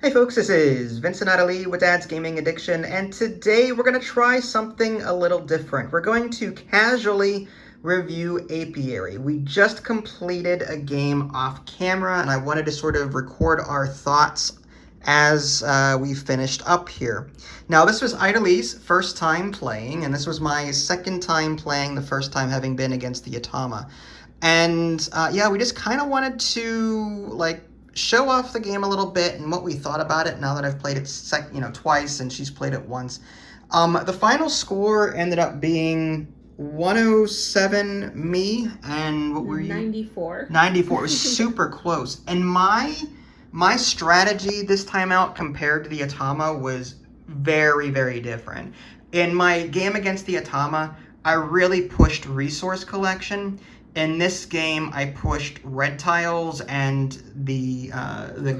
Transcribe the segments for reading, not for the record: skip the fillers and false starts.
Hey folks, this is Vincent Natalie with Dad's Gaming Addiction, and today we're going to try something a little different. We're going to casually review Apiary. We just completed a game off camera, and I wanted to sort of record our thoughts as we finished up here. Now, this was Idalee's first time playing, and this was my second time playing, the first time having been against the Atama. And yeah, we just kind of wanted to, show off the game a little bit and what we thought about it now that I've played it twice and she's played it once. The final score ended up being 107 me, and what were you? 94. 94. It was super close. And my strategy this time out compared to the Atama was very, very different. In my game against the Atama, I really pushed resource collection. In this game, I pushed red tiles and the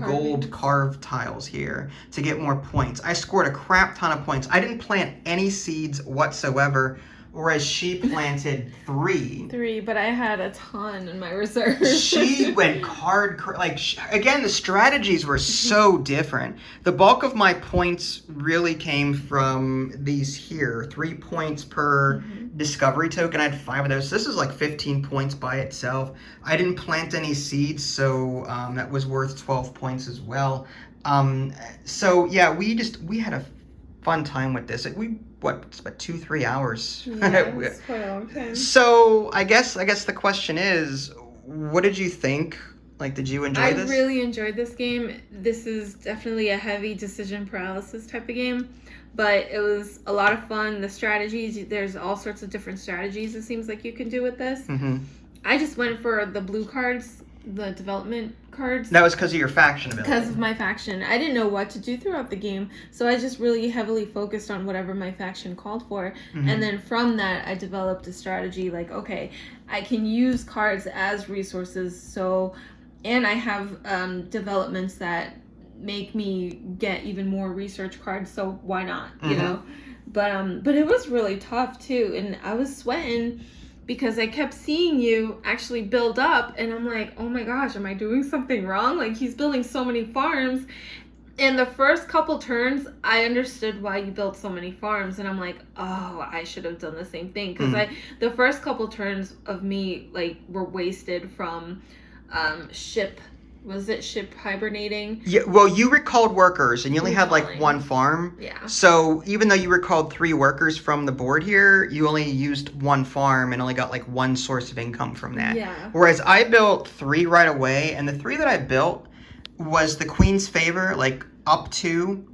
gold carved tiles here to get more points. I scored a crap ton of points. I didn't plant any seeds whatsoever, whereas she planted 3. 3, but I had a ton in my reserve. She went again, the strategies were so different. The bulk of my points really came from these here, 3 points per discovery token. I had 5 of those. So this is like 15 points by itself. I didn't plant any seeds, so that was worth 12 points as well. So yeah, we had a fun time with this. It's about 2-3 hours. Yeah, it's quite a long time. So I guess the question is, what did you think? Did you enjoy this? I really enjoyed this game. This is definitely a heavy decision paralysis type of game, but it was a lot of fun. The strategies, there's all sorts of different strategies it seems like you can do with this. I just went for the blue cards, the development cards. That was because of your faction ability. Because of my faction. I didn't know what to do throughout the game, so I just really heavily focused on whatever my faction called for. And then from that, I developed a strategy okay, I can use cards as resources, and I have developments that make me get even more research cards, so why not, you know? But it was really tough, too, and I was sweating because I kept seeing you actually build up, and I'm like, oh my gosh, am I doing something wrong? He's building so many farms. And the first couple turns, I understood why you built so many farms, and I'm like, oh, I should have done the same thing. Because the first couple turns of me, were wasted from ship hibernating? Yeah, well, you recalled workers, and you only had 1 farm. Yeah. So even though you recalled 3 workers from the board here, you only used 1 farm and only got 1 source of income from that. Yeah. Whereas I built 3 right away, and the 3 that I built was the Queen's Favor, up to,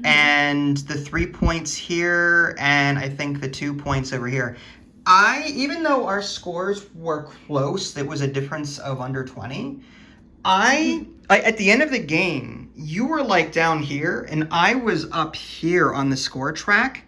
and the 3 points here, and I think the 2 points over here. Even though our scores were close, it was a difference of under 20. At the end of the game, you were down here, and I was up here on the score track.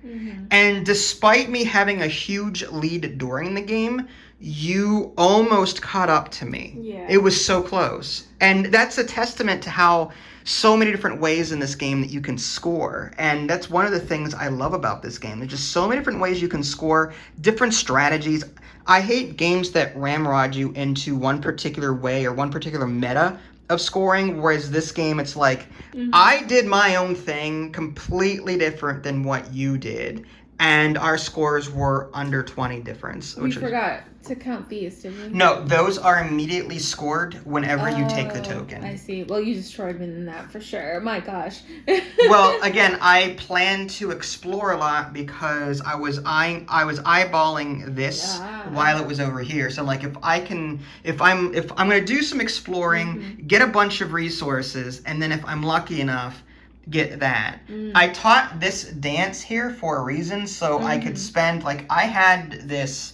And despite me having a huge lead during the game, you almost caught up to me. Yeah. It was so close. And that's a testament to how so many different ways in this game that you can score. And that's one of the things I love about this game. There's just so many different ways you can score, different strategies. I hate games that ramrod you into one particular way or one particular meta of scoring, whereas this game, it's I did my own thing completely different than what you did, and our scores were under 20 difference. We forgot to count these, didn't we? No, those are immediately scored whenever you take the token. I see. Well, you destroyed me in that for sure. My gosh. Well, again, I planned to explore a lot because I was eyeballing this while it was over here. So if I'm gonna do some exploring, get a bunch of resources, and then if I'm lucky enough, get that. I taught this dance here for a reason, so I could spend I had this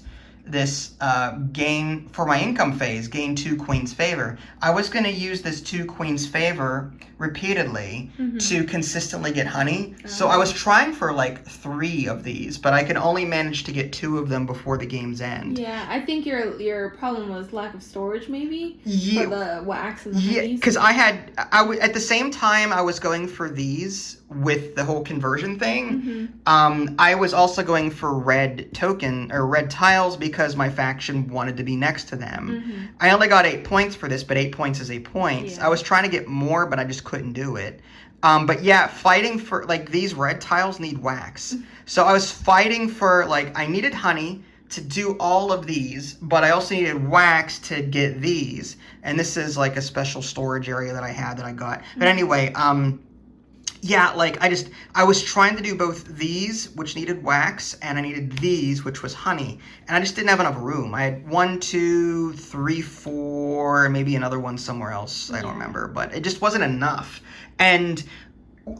gain for my income phase, gain 2 Queen's Favor. I was going to use this 2 Queen's Favor repeatedly to consistently get honey. So I was trying for 3 of these, but I could only manage to get 2 of them before the game's end. Yeah, I think your problem was lack of storage, maybe. Yeah, for the wax and the honeys. Yeah, because at the same time I was going for these with the whole conversion thing. I was also going for red tiles because because my faction wanted to be next to them. Mm-hmm. I only got 8 points for this, but 8 points is 8 points. Yeah. I was trying to get more, but I just couldn't do it. But yeah, fighting for, like, these red tiles need wax. So I was fighting for, like, I needed honey to do all of these, but I also needed wax to get these. And this is, like, a special storage area that I had that I got. But anyway, yeah, like, I was trying to do both these, which needed wax, and I needed these, which was honey. And I just didn't have enough room. I had 1, 2, 3, 4, maybe another one somewhere else. I don't remember, but it just wasn't enough. And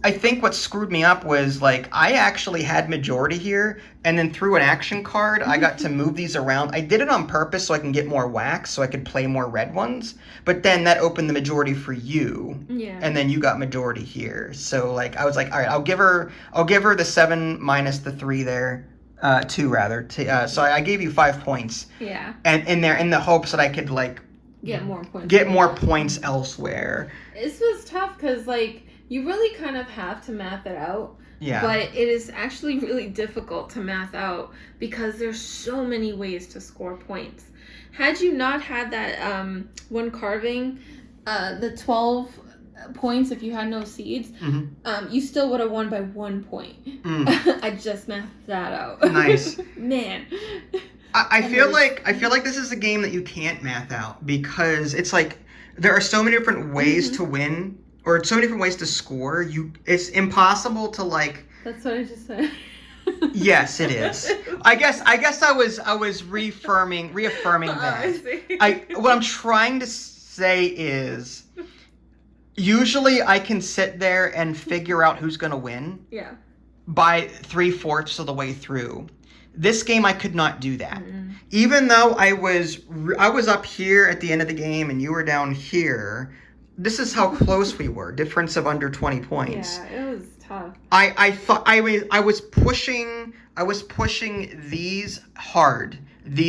I think what screwed me up was, like, I actually had majority here, and then through an action card, I got to move these around. I did it on purpose so I can get more wax, so I could play more red ones. But then that opened the majority for you, and then you got majority here. So, like, I was like, all right, I'll give her the 7 minus the 3 there, 2 rather. So I gave you 5 points. Yeah. And in there, in the hopes that I could, like, get more points. Get more points elsewhere. This was tough because, like, you really kind of have to math it out. Yeah. But it is actually really difficult to math out because there's so many ways to score points. Had you not had that one carving, the 12 points if you had no seeds, you still would have won by 1 point. I just mathed that out. Nice. Man. I feel like this is a game that you can't math out because it's like there are so many different ways to win, or so many different ways to score. It's impossible to, like. That's what I just said. Yes, it is. I guess I was reaffirming that. What I'm trying to say is, usually I can sit there and figure out who's gonna win. Yeah. By 3/4 of the way through. This game, I could not do that. Even though I was up here at the end of the game and you were down here, this is how close we were. Difference of under 20 points. Yeah, it was tough. I thought I was pushing these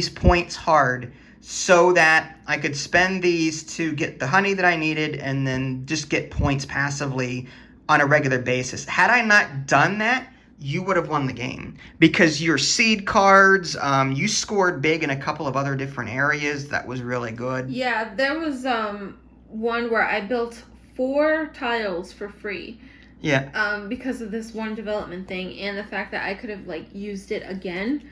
points hard, so that I could spend these to get the honey that I needed and then just get points passively on a regular basis. Had I not done that, you would have won the game because your seed cards, you scored big in a couple of other different areas. That was really good. Yeah, there was one where I built 4 tiles for free. Yeah. Because of this one development thing and the fact that I could have, like, used it again.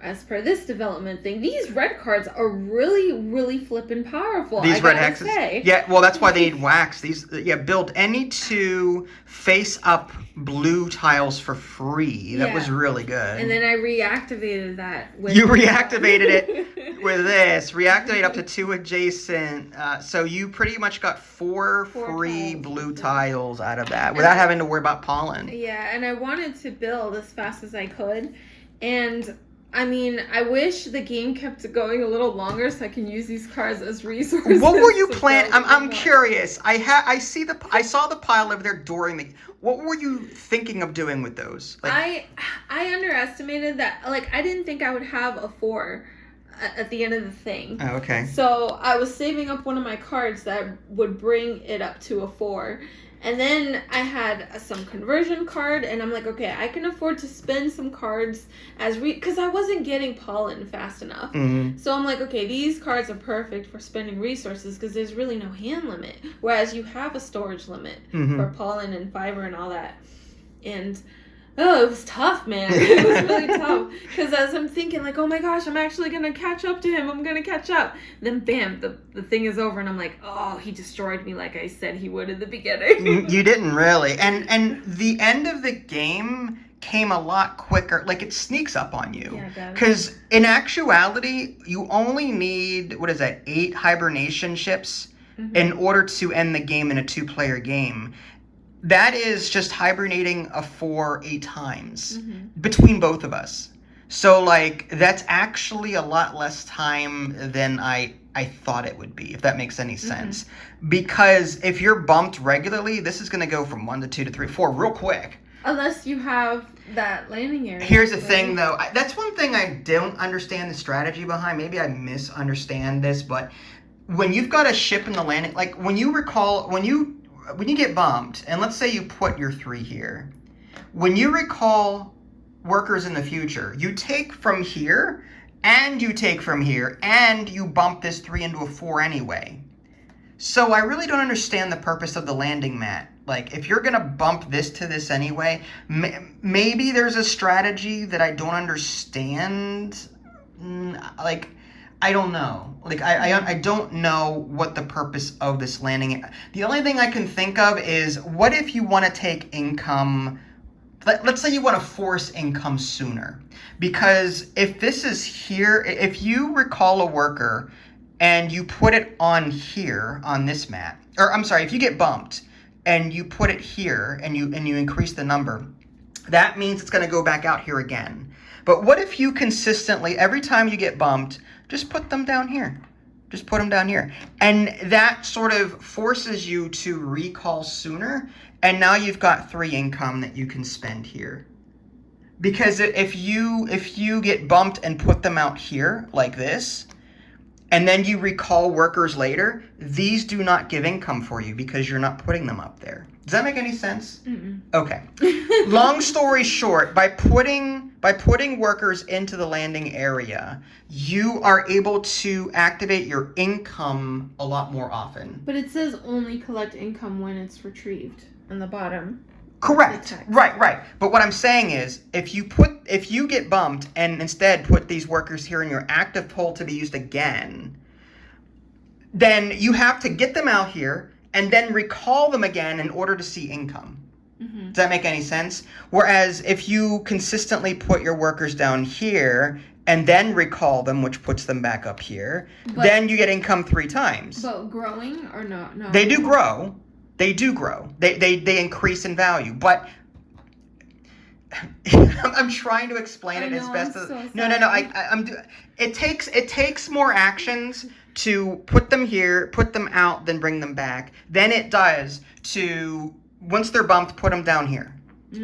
As per this development thing, these red cards are really, really flippin' powerful. These red hexes. Say. Yeah, well, that's why they need wax. Build any 2 face-up blue tiles for free. That was really good. And then I reactivated that with... You reactivated it with this. Reactivate up to 2 adjacent. So you pretty much got 4 free blue tiles out of that without having to worry about pollen. Yeah, and I wanted to build as fast as I could. And... I mean, I wish the game kept going a little longer so I can use these cards as resources. What were you planning? I'm curious. I saw the pile over there during the. What were you thinking of doing with those? Like, I underestimated that. Like, I didn't think I would have a 4 at the end of the thing. Oh, okay. So I was saving up one of my cards that would bring it up to a 4. And then I had some conversion card, and I'm like, okay, I can afford to spend some cards because I wasn't getting pollen fast enough. So I'm like, okay, these cards are perfect for spending resources because there's really no hand limit. Whereas you have a storage limit for pollen and fiber and all that. And it was tough, man. It was really tough. Because as I'm thinking, like, oh my gosh, I'm actually going to catch up to him. I'm going to catch up. Then, bam, the thing is over. And I'm like, oh, he destroyed me like I said he would in the beginning. You didn't really. And the end of the game came a lot quicker. Like, it sneaks up on you. Because in actuality, you only need, 8 hibernation ships in order to end the game in a 2-player game. That is just hibernating a 4 8 times between both of us. So, like, that's actually a lot less time than I thought it would be, if that makes any sense. Because if you're bumped regularly, this is going to go from 1 to 2 to 3 to 4 real quick. Unless you have that landing area. Here's the thing, though. That's one thing I don't understand the strategy behind. Maybe I misunderstand this, but when you've got a ship in the landing, like, when you get bumped, and let's say you put your 3 here, when you recall workers in the future, you take from here and you take from here, and you bump this 3 into a 4 anyway. So I really don't understand the purpose of the landing mat. Like, if you're going to bump this to this anyway, maybe there's a strategy that I don't understand. Like, I don't know. Like, I don't know what the purpose of this landing is. The only thing I can think of is, what if you want to take income... Let's say you want to force income sooner. Because if this is here, if you recall a worker and you put it on here, on this mat, or I'm sorry, if you get bumped and you put it here and you increase the number, that means it's going to go back out here again. But what if you consistently, every time you get bumped, just put them down here? Just put them down here. And that sort of forces you to recall sooner. And now you've got 3 income that you can spend here. Because if you get bumped and put them out here like this, and then you recall workers later, these do not give income for you because you're not putting them up there. Does that make any sense? Mm-mm. Okay. Long story short, by putting workers into the landing area, you are able to activate your income a lot more often. But it says only collect income when it's retrieved on the bottom. Correct. Right. But what I'm saying is, if you get bumped and instead put these workers here in your active pool to be used again, then you have to get them out here and then recall them again in order to see income. Mm-hmm. Does that make any sense? Whereas if you consistently put your workers down here and then recall them, which puts them back up here, then you get income 3 times. But growing or no? They do grow. They do grow. They increase in value. But I'm trying to explain it as best as... No. It takes more actions to put them here, put them out, then bring them back. Then it does to, once they're bumped, put them down here.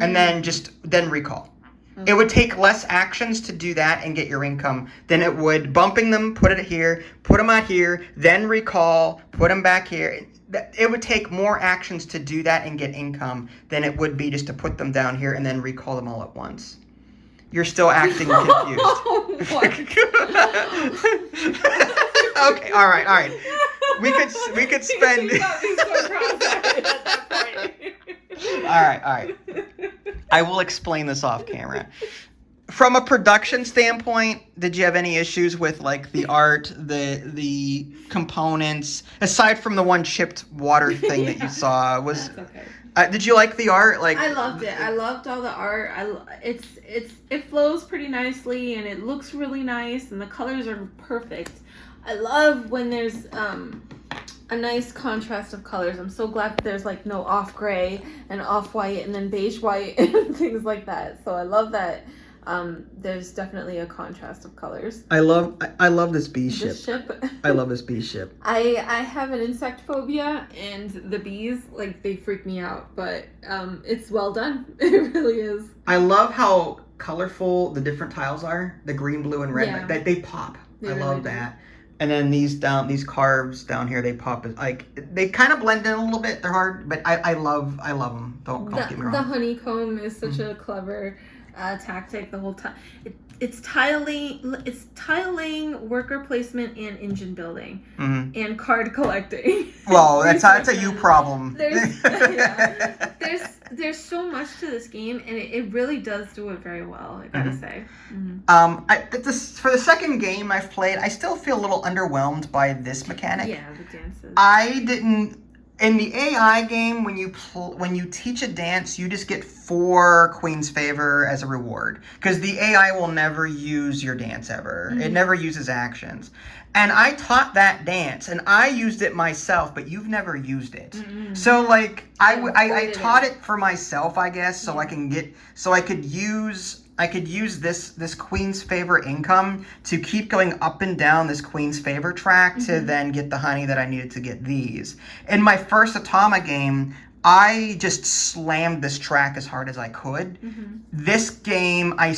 And then recall. Okay. It would take less actions to do that and get your income than it would bumping them, put it here, put them out here, then recall, put them back here. It would take more actions to do that and get income than it would be just to put them down here and then recall them all at once. You're still acting confused. Okay, all right. We could spend. All right. I will explain this off camera. From a production standpoint, did you have any issues with like the art, the components, aside from the one chipped water thing that you saw? Was that's okay. Did you like the art? Like, I loved it. I loved all the art. It flows pretty nicely and it looks really nice and the colors are perfect. I love when there's a nice contrast of colors. I'm so glad that there's like no off gray and off white and then beige white and things like that. So I love that. There's definitely a contrast of colors. I love this bee ship. I love this bee ship. I have an insect phobia and the bees, like, they freak me out, but it's well done. It really is. I love how colorful the different tiles are. The green, blue, and red. Yeah. They pop. They I really love that. And then these carves down here, they pop. Like, they kind of blend in a little bit. They're hard, but I love them. Don't get me wrong. The honeycomb is such a clever tactic the whole time. It's tiling, worker placement, and engine building, and card collecting. Well, that's a you problem. There's so much to this game, and it really does do it very well, I gotta say. For the second game I've played, I still feel a little underwhelmed by this mechanic. Yeah, the dances. I didn't. In the AI game, when you teach a dance, you just get 4 Queen's Favor as a reward. Because the AI will never use your dance ever. It never uses actions. And I taught that dance, and I used it myself, but you've never used it. So, like, I taught it for myself, I guess, so I could use this Queen's Favor income to keep going up and down this Queen's Favor track to then get the honey that I needed to get these. In my first Atama game, I just slammed this track as hard as I could. This game, I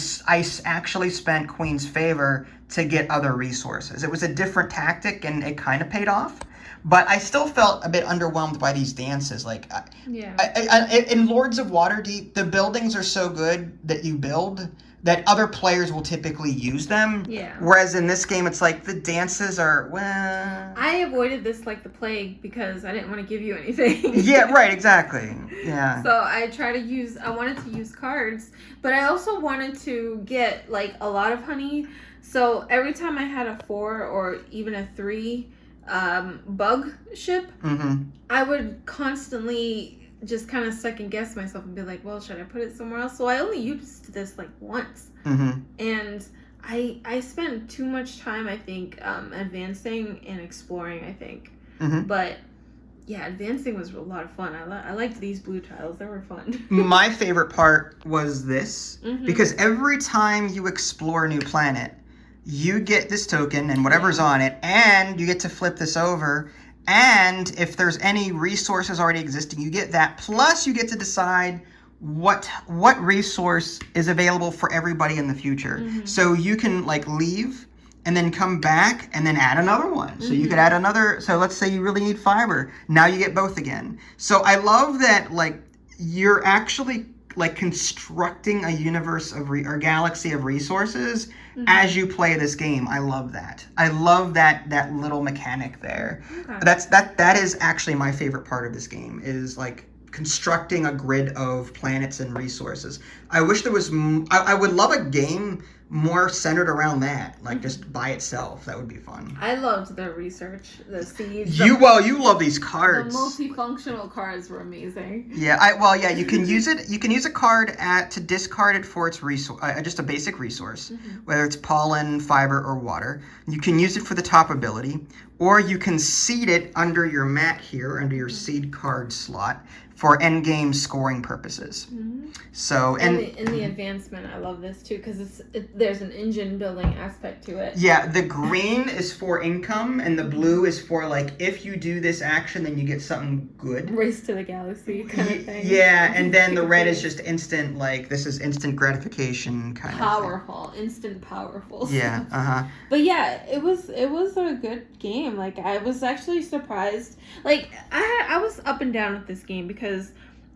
actually spent Queen's Favor to get other resources. It was a different tactic, and it kind of paid off. But I still felt a bit underwhelmed by these dances. Like, in Lords of Waterdeep, the buildings are so good that you build. that other players will typically use them. Yeah. Whereas in this game, it's like the dances are, well... I avoided this like the plague because I didn't want to give you anything. Yeah, right, exactly. Yeah. So I wanted to use cards, but I also wanted to get like a lot of honey. So every time I had a 4 or even a 3 bug ship, I would constantly just kind of second guess myself and be like, well, should I put it somewhere else? So I only used this like once. And I spent too much time, I think, advancing and exploring, I think. But yeah, advancing was a lot of fun. I liked these blue tiles. They were fun. My favorite part was this, because every time you explore a new planet, you get this token and whatever's on it, and you get to flip this over. And if there's any resources already existing, you get that. Plus, you get to decide what resource is available for everybody in the future. So you can like leave and then come back and then add another one. So you could add another. So let's say you really need fiber. Now you get both again. So I love that like you're actually like constructing a universe of or galaxy of resources as you play this game. I love that. I love that little mechanic there. That is actually my favorite part of this game, is like constructing a grid of planets and resources. I wish there was I would love a game more centered around that, like just by itself. That would be fun. I loved the research, the seeds. You love these cards. The multifunctional cards were amazing. Yeah, you can use it. You can use a card to discard it for its resource, just a basic resource, whether it's pollen, fiber, or water. You can use it for the top ability, or you can seed it under your mat here, under your seed card slot, for endgame scoring purposes. So in the advancement, I love this too because there's an engine building aspect to it. Yeah, the green is for income, and the blue is for like if you do this action, then you get something good. Race to the galaxy kind of thing. Yeah, and then the red is just instant, like this is instant gratification kind powerful, of thing. Instant powerful. Yeah, But yeah, it was a good game. Like I was actually surprised. Like I was up and down with this game because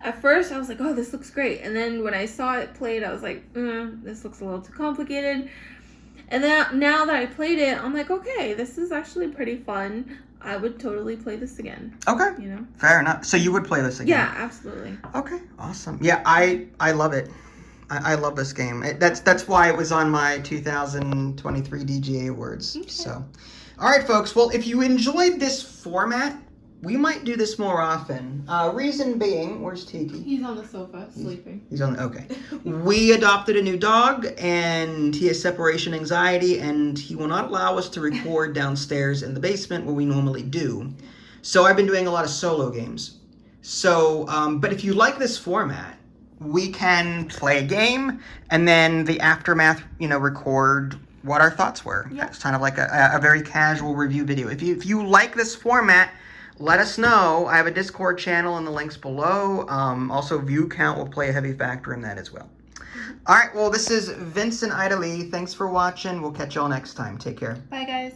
at first I was like, oh, this looks great, and then when I saw it played, I was like, this looks a little too complicated. And then now that I played it, I'm like, okay, this is actually pretty fun. I would totally play this again. Okay. You know? Fair enough. So you would play this again? Yeah, absolutely. Okay, awesome. Yeah, I love it. I love this game. That's why it was on my 2023 DGA awards. Okay. So, all right, folks. Well, if you enjoyed this format, we might do this more often. Reason being, where's Tiki? He's on the sofa, sleeping. He's on the, okay. We adopted a new dog, and he has separation anxiety, and he will not allow us to record downstairs in the basement where we normally do. So I've been doing a lot of solo games. So, but if you like this format, we can play a game, and then the aftermath, record what our thoughts were. Yeah. It's kind of like a very casual review video. If you like this format, let us know. I have a Discord channel in the links below. Also, view count will play a heavy factor in that as well. All right, well, this is Vince and Ida Lee. Thanks for watching. We'll catch y'all next time. Take care. Bye, guys.